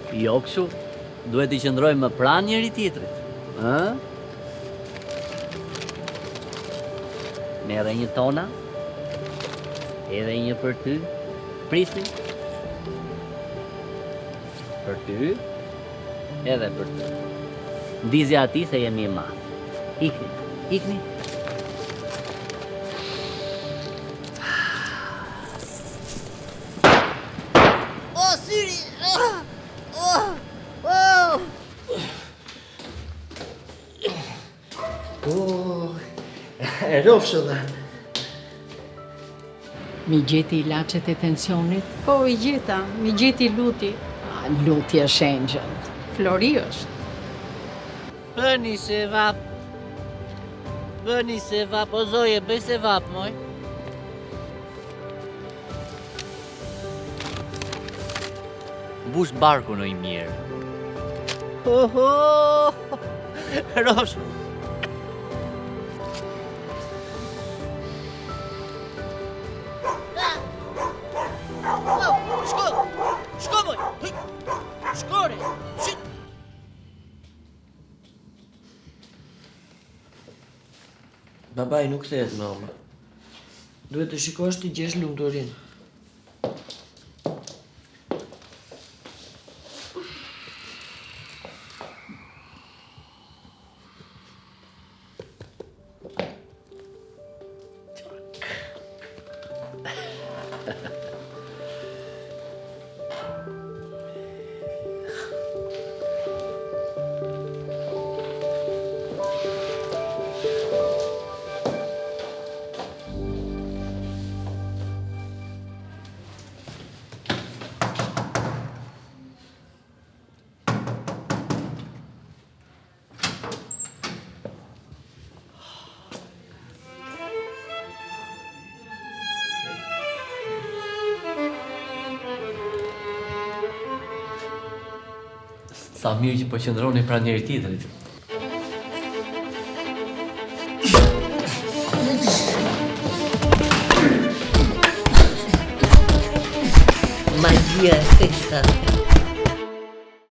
Jo kështu, duhet i qëndrojmë më pranë njëri tjetrit. Ë? Merre një tona, edhe një për ty, prisni. Për ty, edhe për ty. Ndizja ati se jemi e madh. Ikni, ikni. O, syri! E rofshë dhe. Mi gjeti ilaçet e tensionit? Po, I gjeta, mi gjeti luti. Lutja shenjën. Flori është. Bëni se vap. Bëni se vap, o zoje, bëj se vap, moj. Mbush barku në I mirë. Oho! Rosh! Shko! Shko, moj! Shkore! Shit! Babaj nuk thehet me oma. Duhet të shikosh të gjesh lumturinë. Sa mirë që po qëndroni pranë njëri tjetrit. Magia esta.